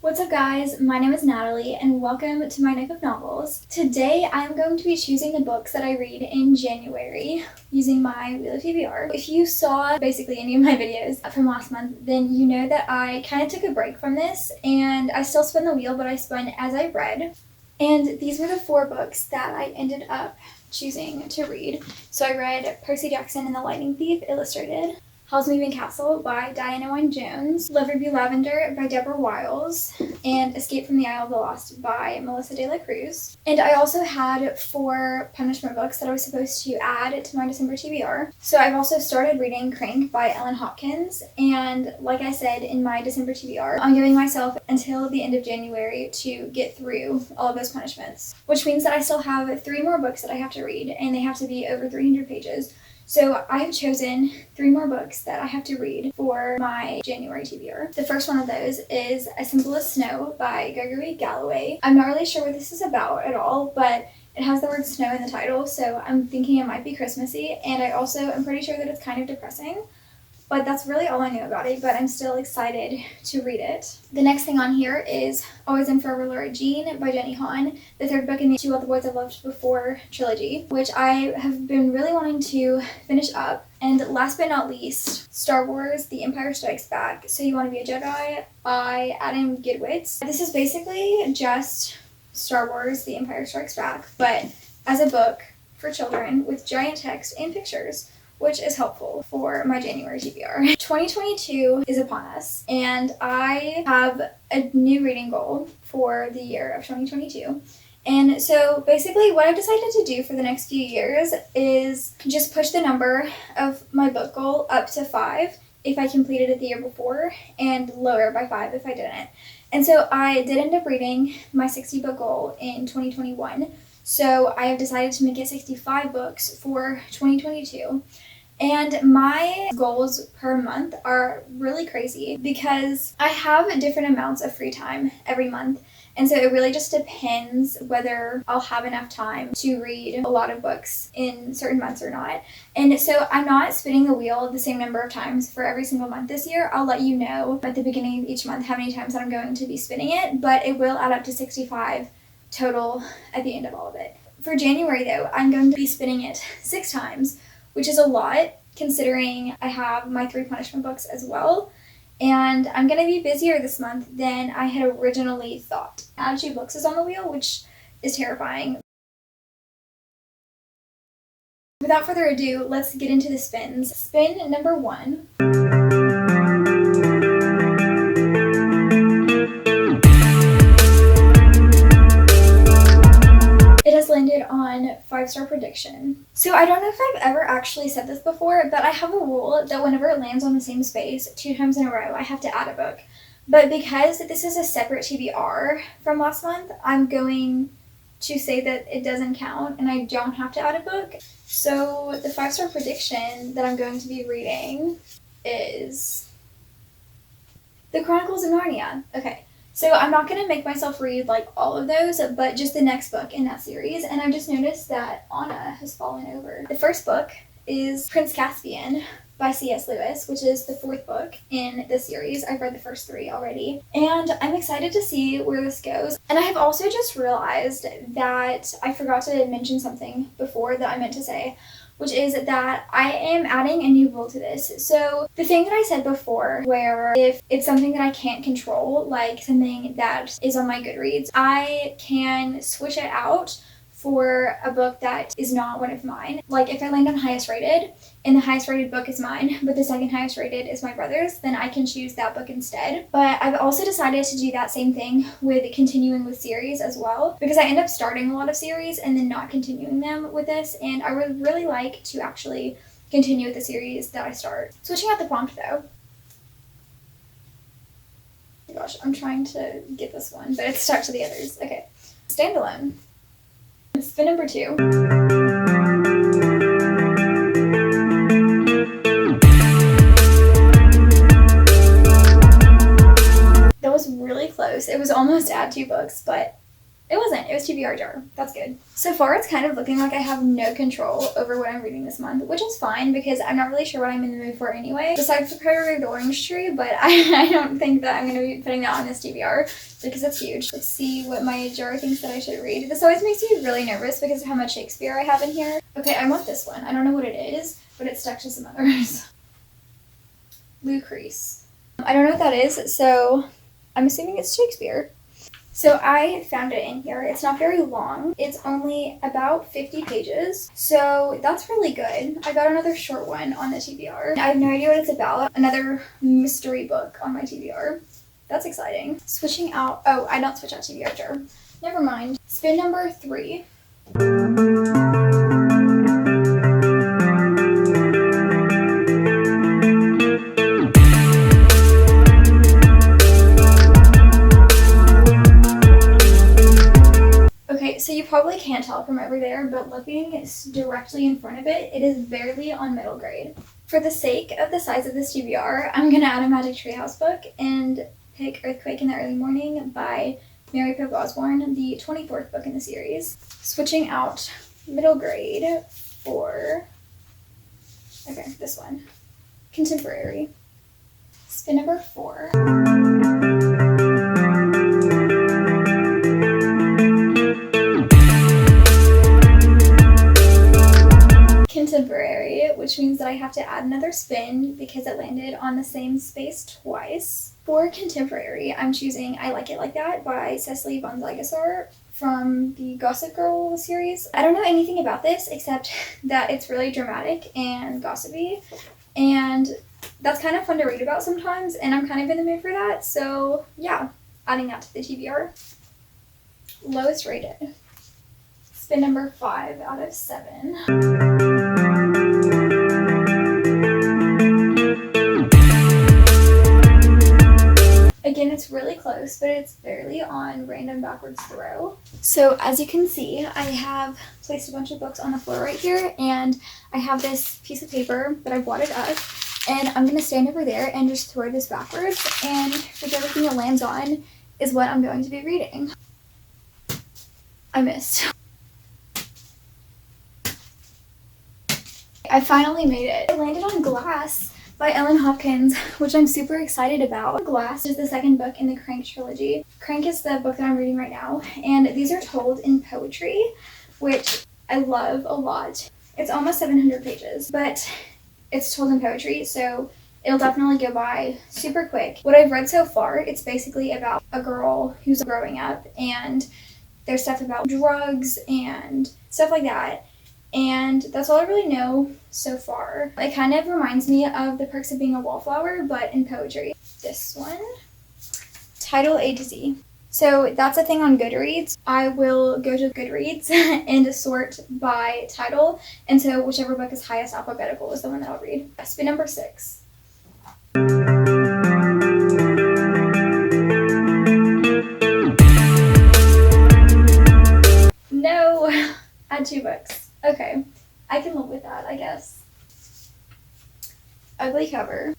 What's up guys, my name is Natalie and welcome to my Nook of Novels. Today I'm going to be choosing the books that I read in January using my Wheel of TBR. If you saw basically any of my videos from last month, then you know that I kind of took a break from this and I still spun the wheel, but I spun as I read. And these were the 4 books that I ended up choosing to read. So I read Percy Jackson and the Lightning Thief Illustrated, Howl's Moving Castle by Diana Wynne Jones, Love Review Lavender by Deborah Wiles, and Escape from the Isle of the Lost by Melissa de la Cruz. And I also had 4 punishment books that I was supposed to add to my December TBR. So I've also started reading Crank by Ellen Hopkins, and like I said in my December TBR, I'm giving myself until the end of January to get through all of those punishments, which means that I still have 3 more books that I have to read, and they have to be over 300 pages. So I have chosen 3 more books that I have to read for my January TBR. The first one of those is As Simple as Snow by Gregory Galloway. I'm not really sure what this is about at all, but it has the word snow in the title, so I'm thinking it might be Christmassy, and I also am pretty sure that it's kind of depressing. But that's really all I know about it, but I'm still excited to read it. The next thing on here is Always and Forever Laura Jean by Jenny Han, the 3rd book in the To All the Boys I've Loved Before trilogy, which I have been really wanting to finish up. And last but not least, Star Wars The Empire Strikes Back, So You Want to Be a Jedi by Adam Gidwitz. This is basically just Star Wars The Empire Strikes Back, but as a book for children with giant text and pictures, which is helpful for my January TBR. 2022 is upon us, and I have a new reading goal for the year of 2022. And so basically what I've decided to do for the next few years is just push the number of my book goal up to 5 if I completed it the year before, and lower by 5 if I didn't. And so I did end up reading my 60 book goal in 2021. So I have decided to make it 65 books for 2022. And my goals per month are really crazy because I have different amounts of free time every month. And so it really just depends whether I'll have enough time to read a lot of books in certain months or not. And so I'm not spinning the wheel the same number of times for every single month this year. I'll let you know at the beginning of each month how many times that I'm going to be spinning it, but it will add up to 65 total at the end of all of it. For January though, I'm going to be spinning it 6 times, which is a lot considering I have my 3 punishment books as well. And I'm going to be busier this month than I had originally thought. Add 2 books is on the wheel, which is terrifying. Without further ado, let's get into the spins. Spin number 1. It has landed on 5-star prediction. So I don't know if I've ever actually said this before, but I have a rule that whenever it lands on the same space 2 times in a row, I have to add a book. But because this is a separate TBR from last month, I'm going to say that it doesn't count and I don't have to add a book. So the 5-star prediction that I'm going to be reading is The Chronicles of Narnia. Okay. So I'm not going to make myself read like all of those, but just the next book in that series. And I just noticed that Anna has fallen over. The first book is Prince Caspian by C.S. Lewis, which is the 4th book in the series. I've read the first 3 already. And I'm excited to see where this goes. And I have also just realized that I forgot to mention something before that I meant to say, which is that I am adding a new rule to this. So the thing that I said before, where if it's something that I can't control, like something that is on my Goodreads, I can switch it out for a book that is not one of mine. Like if I land on highest rated and the highest rated book is mine, but the second highest rated is my brother's, then I can choose that book instead. But I've also decided to do that same thing with continuing with series as well, because I end up starting a lot of series and then not continuing them with this, and I would really like to actually continue with the series that I start. Switching out the prompt though. Oh my gosh, I'm trying to get this one, but it's stuck to the others. Okay. Standalone. Spin number 2. That was really close. It was almost add 2 books, but It wasn't. It was TBR jar. That's good. So far, it's kind of looking like I have no control over what I'm reading this month, which is fine because I'm not really sure what I'm in the mood for anyway. Besides the Priority of the Orange Tree, but I don't think that I'm going to be putting that on this TBR because it's huge. Let's see what my jar thinks that I should read. This always makes me really nervous because of how much Shakespeare I have in here. Okay, I want this one. I don't know what it is, but it's stuck to some others. Lucrece. I don't know what that is, so I'm assuming it's Shakespeare. So I found it in here. It's not very long. It's only about 50 pages. So that's really good. I got another short one on the TBR. I have no idea what it's about. Another mystery book on my TBR. That's exciting. Switching out. Oh, I don't switch out TBR jar. Never mind. Spin number 3. So you probably can't tell from over there, but looking directly in front of it, it is barely on middle grade. For the sake of the size of this TBR, I'm going to add a Magic Treehouse book and pick Earthquake in the Early Morning by Mary Pope Osborne, the 24th book in the series. Switching out middle grade for, okay, this one, Contemporary. Spin number 4. Contemporary, which means that I have to add another spin because it landed on the same space twice. For Contemporary, I'm choosing I Like It Like That by Cecily von Ziegesar from the Gossip Girl series. I don't know anything about this except that it's really dramatic and gossipy, and that's kind of fun to read about sometimes, and I'm kind of in the mood for that, so yeah, adding that to the TBR. Lowest rated. Spin number 5 out of 7. Again, it's really close, but it's barely on random backwards throw. So as you can see, I have placed a bunch of books on the floor right here, and I have this piece of paper that I wadded up, and I'm going to stand over there and just throw this backwards, and whichever thing it lands on is what I'm going to be reading. I missed. I finally made it. It landed on Glass by Ellen Hopkins, which I'm super excited about. Glass is the second book in the Crank trilogy. Crank is the book that I'm reading right now, and these are told in poetry, which I love a lot. It's almost 700 pages, but it's told in poetry, so it'll definitely go by super quick. What I've read so far, it's basically about a girl who's growing up, and there's stuff about drugs and stuff like that. And that's all I really know so far. It kind of reminds me of The Perks of Being a Wallflower, but in poetry. This one, title A to Z. So that's a thing on Goodreads. I will go to Goodreads and sort by title, and so whichever book is highest alphabetical is the one that I'll read. Spin number 6. No! Add 2 books. Okay, I can live with that, I guess. Ugly cover.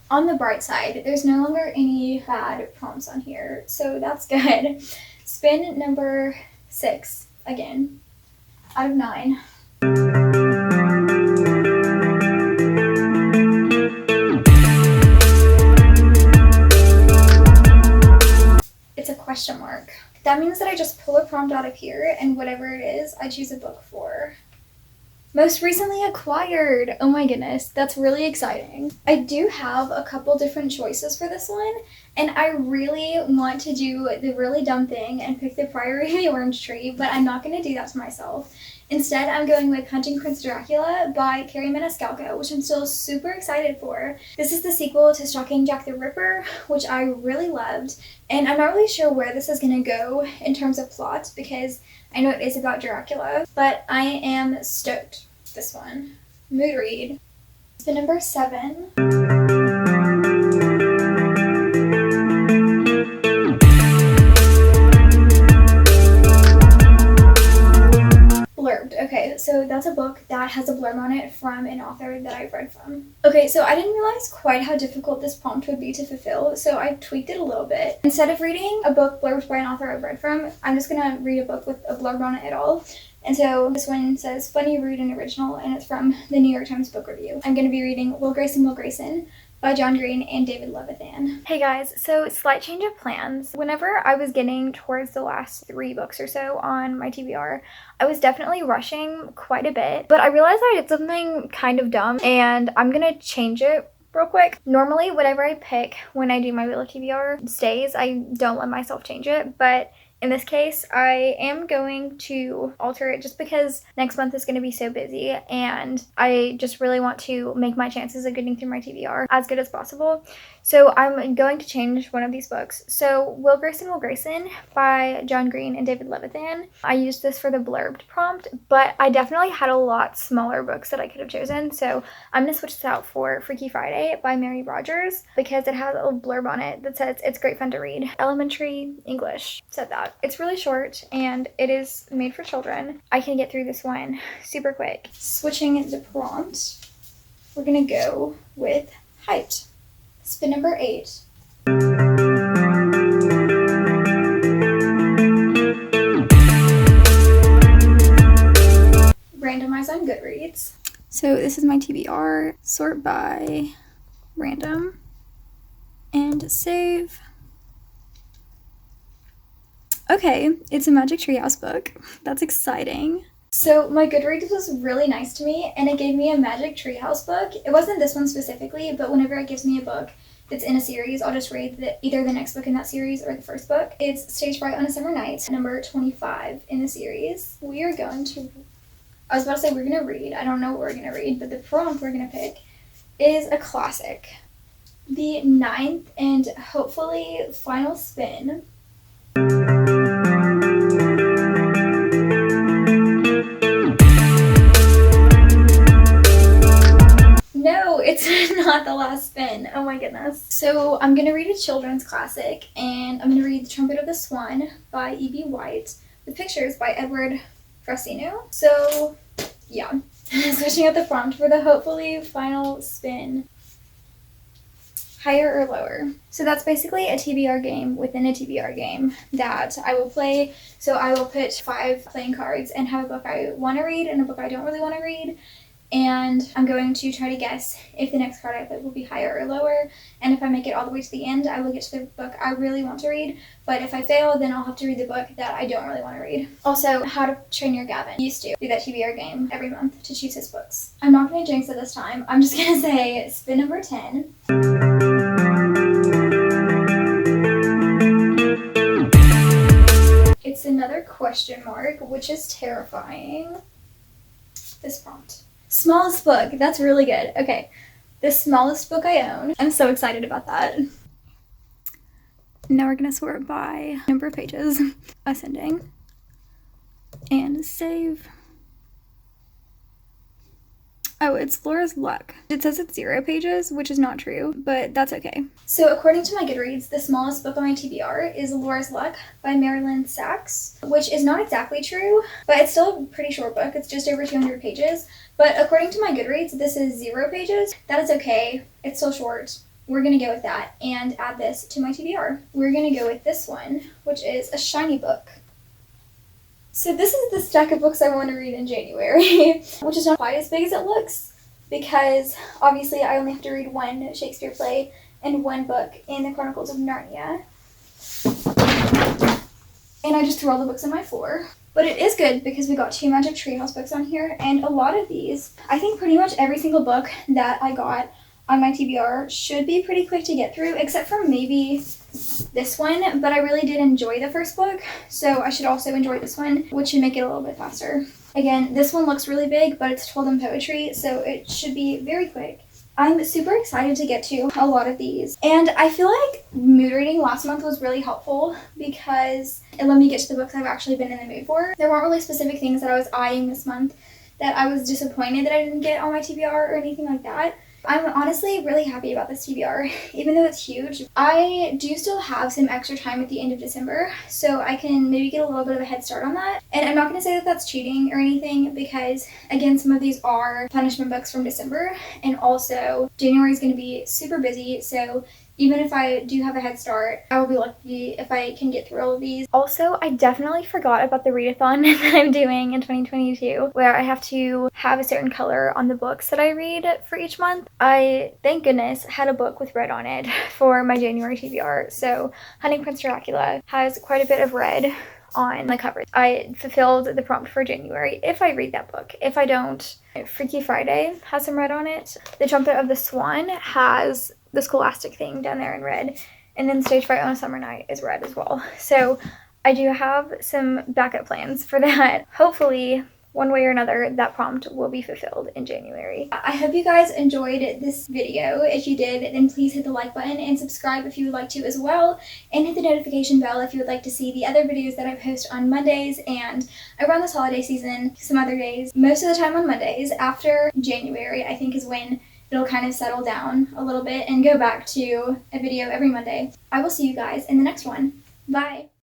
On the bright side, there's no longer any bad prompts on here, so that's good. Spin number 6, again, out of 9. It's a question mark. That means that I just pull a prompt out of here, and whatever it is, I choose a book for. Most recently acquired. Oh my goodness, that's really exciting. I do have a couple different choices for this one, and I really want to do the really dumb thing and pick the Priory of the Orange Tree, but I'm not going to do that to myself. Instead, I'm going with Hunting Prince Dracula by Carrie Maniscalco, which I'm still super excited for. This is the sequel to Stalking Jack the Ripper, which I really loved, and I'm not really sure where this is going to go in terms of plot because I know it is about Dracula, but I am stoked. This one. Mood read. Spin number 7. Blurbed. Okay, So that's a book that has a blurb on it from an author that I've read from. Okay, so I didn't realize quite how difficult this prompt would be to fulfill, so I tweaked it a little bit. Instead of reading a book blurbed by an author I've read from, I'm just gonna read a book with a blurb on it at all. And so this one says, funny, rude, and original, and it's from the New York Times Book Review. I'm going to be reading Will Grayson by John Green and David Levithan. Hey guys, so slight change of plans. Whenever I was getting towards the last 3 books or so on my TBR, I was definitely rushing quite a bit, but I realized I did something kind of dumb, and I'm going to change it real quick. Normally, whatever I pick when I do my Wheel of TBR stays. I don't let myself change it, but in this case, I am going to alter it just because next month is going to be so busy, and I just really want to make my chances of getting through my TBR as good as possible. So I'm going to change one of these books. So Will Grayson by John Green and David Levithan. I used this for the blurbed prompt, but I definitely had a lot smaller books that I could have chosen. So I'm going to switch this out for Freaky Friday by Mary Rogers because it has a blurb on it that says it's great fun to read. Elementary English said that. It's really short and it is made for children. I can get through this one super quick. Switching the prompt, we're going to go with height. Spin number 8. Randomize on Goodreads. So this is my TBR. Sort by random and save. Okay, it's a Magic Treehouse book. That's exciting. So my Goodreads was really nice to me, and it gave me a Magic Treehouse book. It wasn't this one specifically, but whenever it gives me a book that's in a series, I'll just read either the next book in that series or the first book. It's Stage Fright on a Summer Night, number 25 in the series. We are going to, I was about to say we're going to read. I don't know what we're going to read, but the prompt we're going to pick is a classic. The 9th and hopefully final spin. No, it's not the last spin. Oh my goodness. So I'm going to read a children's classic, and I'm going to read The Trumpet of the Swan by E.B. White with pictures by Edward Frasino. So yeah, switching out the prompt for the hopefully final spin. Higher or lower. So that's basically a TBR game within a TBR game that I will play. So I will put 5 playing cards and have a book I want to read and a book I don't really want to read. And I'm going to try to guess if the next card I put will be higher or lower. And if I make it all the way to the end, I will get to the book I really want to read. But if I fail, then I'll have to read the book that I don't really want to read. Also, How to Train Your Gavin used to do that TBR game every month to choose his books. I'm not going to jinx it this time. I'm just going to say spin number 10. It's another question mark, which is terrifying. This prompt. Smallest book. That's really good. Okay. The smallest book I own. I'm so excited about that. Now we're going to sort by number of pages. Ascending. And save. Oh, it's Laura's Luck. It says it's 0 pages, which is not true, but that's okay. So according to my Goodreads, the smallest book on my TBR is Laura's Luck by Marilyn Sachs, which is not exactly true, but it's still a pretty short book. It's just over 200 pages. But according to my Goodreads, this is 0 pages. That is okay. It's still short. We're going to go with that and add this to my TBR. We're going to go with this one, which is a shiny book. So this is the stack of books I want to read in January, which is not quite as big as it looks because obviously I only have to read 1 Shakespeare play and 1 book in the Chronicles of Narnia. And I just threw all the books on my floor. But it is good because we got 2 Magic Treehouse books on here, and a lot of these, I think pretty much every single book that I got on my TBR should be pretty quick to get through, except for maybe this one, but I really did enjoy the first book, so I should also enjoy this one, which should make it a little bit faster. Again, this one looks really big, but it's told in poetry, so it should be very quick. I'm super excited to get to a lot of these, and I feel like mood reading last month was really helpful because it let me get to the books I've actually been in the mood for. There weren't really specific things that I was eyeing this month that I was disappointed that I didn't get on my TBR or anything like that. I'm honestly really happy about this TBR, even though it's huge. I do still have some extra time at the end of December, so I can maybe get a little bit of a head start on that. And I'm not going to say that that's cheating or anything because, again, some of these are punishment books from December, and also January is going to be super busy, so even if I do have a head start, I will be lucky if I can get through all of these. Also, I definitely forgot about the readathon that I'm doing in 2022, where I have to have a certain color on the books that I read for each month. I, thank goodness, had a book with red on it for my January TBR. So Hunting Prince Dracula has quite a bit of red on the cover. I fulfilled the prompt for January if I read that book. If I don't, Freaky Friday has some red on it. The Trumpet of the Swan has the scholastic thing down there in red. And then Stage Fright on a Summer Night is red as well. So I do have some backup plans for that. Hopefully, one way or another, that prompt will be fulfilled in January. I hope you guys enjoyed this video. If you did, then please hit the like button and subscribe if you would like to as well. And hit the notification bell if you would like to see the other videos that I post on Mondays and around this holiday season, some other days. Most of the time on Mondays. After January, I think, is when it'll kind of settle down a little bit and go back to a video every Monday. I will see you guys in the next one. Bye!